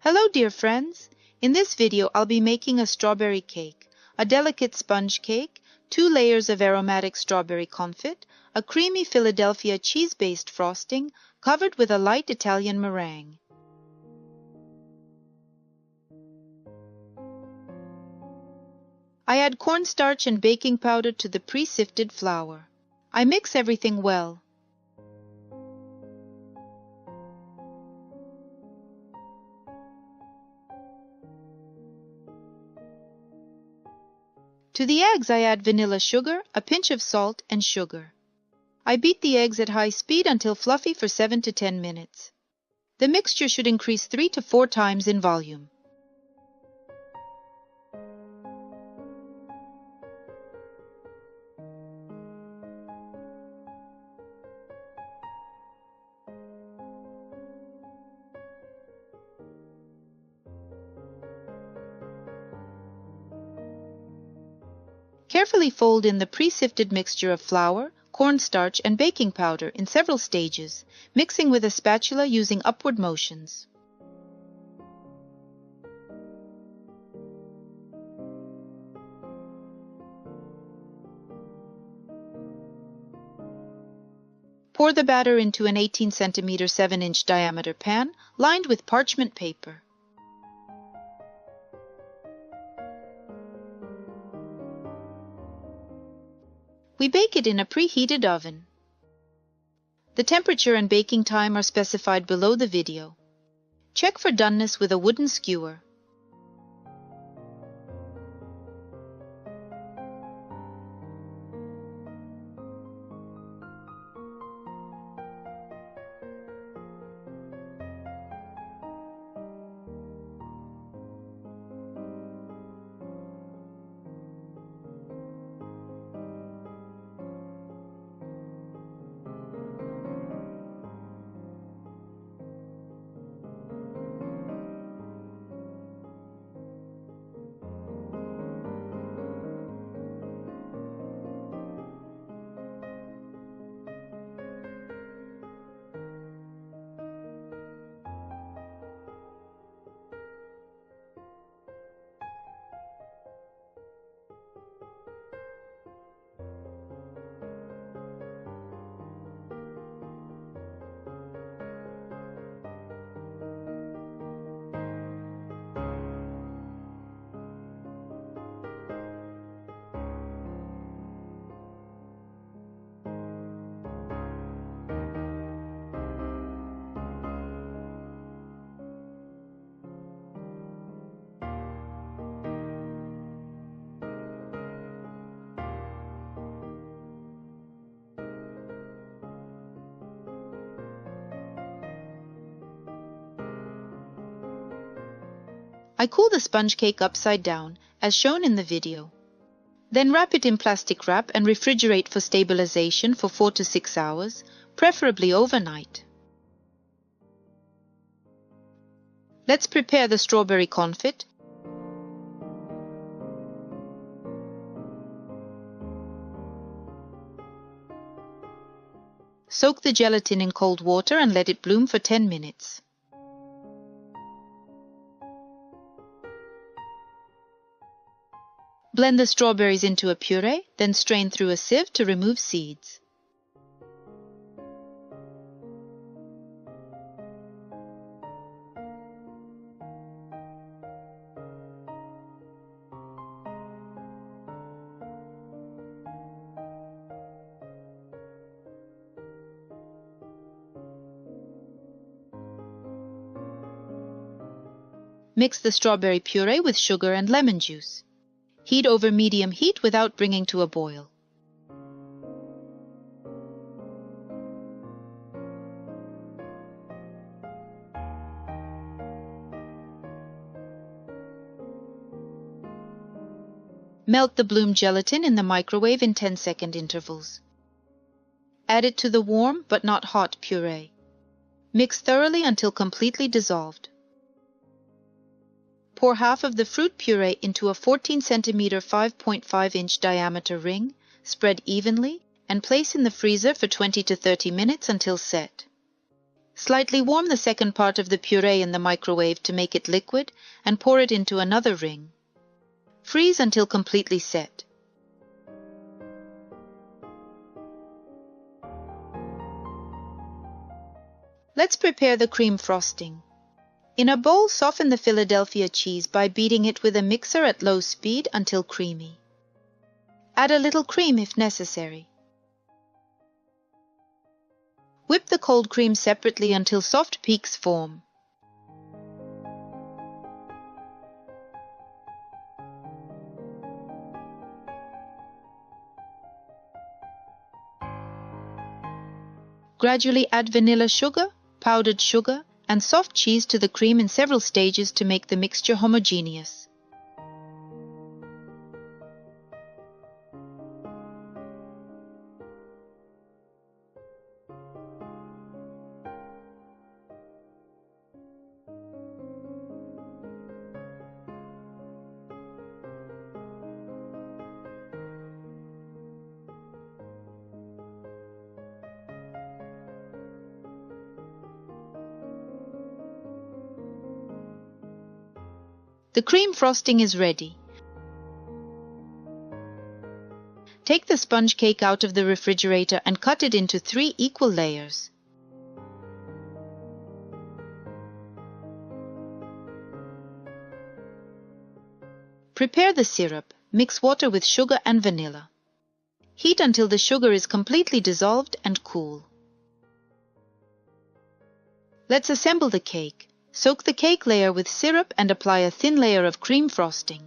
Hello dear friends! In this video I'll be making a strawberry cake, a delicate sponge cake, 2 layers of aromatic strawberry confit, a creamy Philadelphia cheese-based frosting, covered with a light Italian meringue. I add cornstarch and baking powder to the pre-sifted flour. I mix everything well. To the eggs I add vanilla sugar, a pinch of salt, and sugar. I beat the eggs at high speed until fluffy for 7 to 10 minutes. The mixture should increase 3 to 4 times in volume. Carefully fold in the pre-sifted mixture of flour, cornstarch, and baking powder in several stages, mixing with a spatula using upward motions. Pour the batter into an 18 cm 7-inch diameter pan lined with parchment paper. We bake it in a preheated oven. The temperature and baking time are specified below the video. Check for doneness with a wooden skewer. I cool the sponge cake upside down, as shown in the video. Then wrap it in plastic wrap and refrigerate for stabilization for 4 to 6 hours, preferably overnight. Let's prepare the strawberry confit. Soak the gelatin in cold water and let it bloom for 10 minutes. Blend the strawberries into a puree, then strain through a sieve to remove seeds. Mix the strawberry puree with sugar and lemon juice. Heat over medium heat without bringing to a boil. Melt the bloom gelatin in the microwave in 10-second intervals. Add it to the warm but not hot puree. Mix thoroughly until completely dissolved. Pour half of the fruit puree into a 14 cm 5.5-inch diameter ring, spread evenly, and place in the freezer for 20 to 30 minutes until set. Slightly warm the second part of the puree in the microwave to make it liquid and pour it into another ring. Freeze until completely set. Let's prepare the cream frosting. In a bowl, soften the Philadelphia cheese by beating it with a mixer at low speed until creamy. Add a little cream if necessary. Whip the cold cream separately until soft peaks form. Gradually add vanilla sugar, powdered sugar, and soft cheese to the cream in several stages to make the mixture homogeneous. The cream frosting is ready. Take the sponge cake out of the refrigerator and cut it into 3 equal layers. Prepare the syrup. Mix water with sugar and vanilla. Heat until the sugar is completely dissolved and cool. Let's assemble the cake. Soak the cake layer with syrup and apply a thin layer of cream frosting.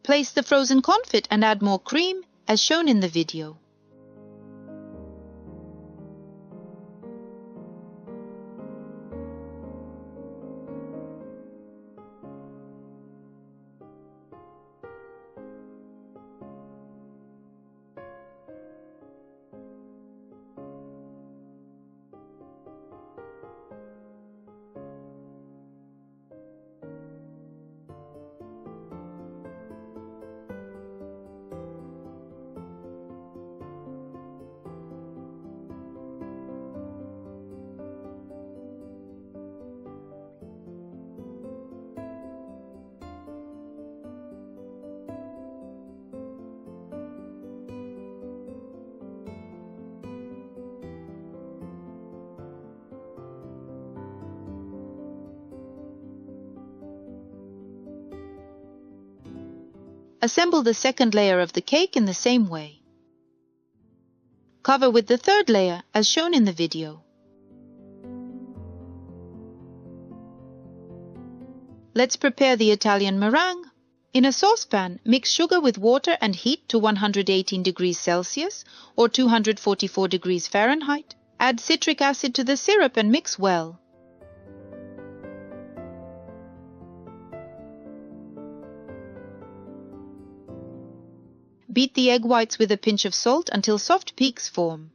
Place the frozen confit and add more cream, as shown in the video. Assemble the second layer of the cake in the same way. Cover with the third layer as shown in the video. Let's prepare the Italian meringue. In a saucepan, mix sugar with water and heat to 118 degrees Celsius or 244 degrees Fahrenheit. Add citric acid to the syrup and mix well. Beat the egg whites with a pinch of salt until soft peaks form.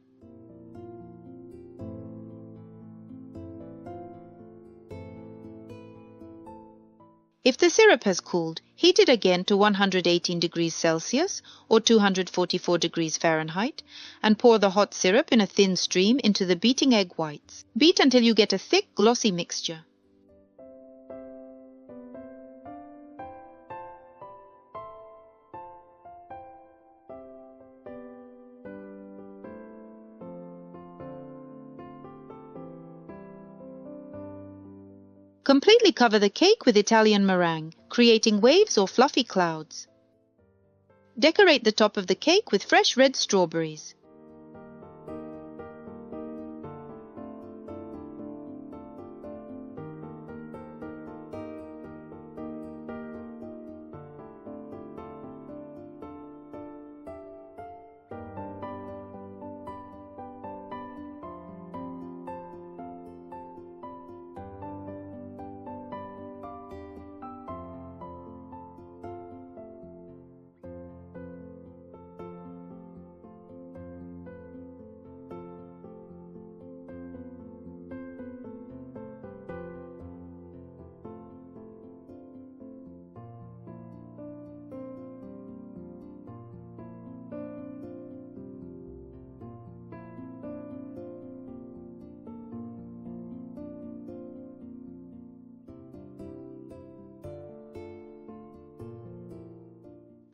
If the syrup has cooled, heat it again to 118 degrees Celsius or 244 degrees Fahrenheit and pour the hot syrup in a thin stream into the beating egg whites. Beat until you get a thick, glossy mixture. Completely cover the cake with Italian meringue, creating waves or fluffy clouds. Decorate the top of the cake with fresh red strawberries.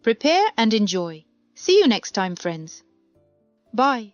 Prepare and enjoy. See you next time, friends. Bye.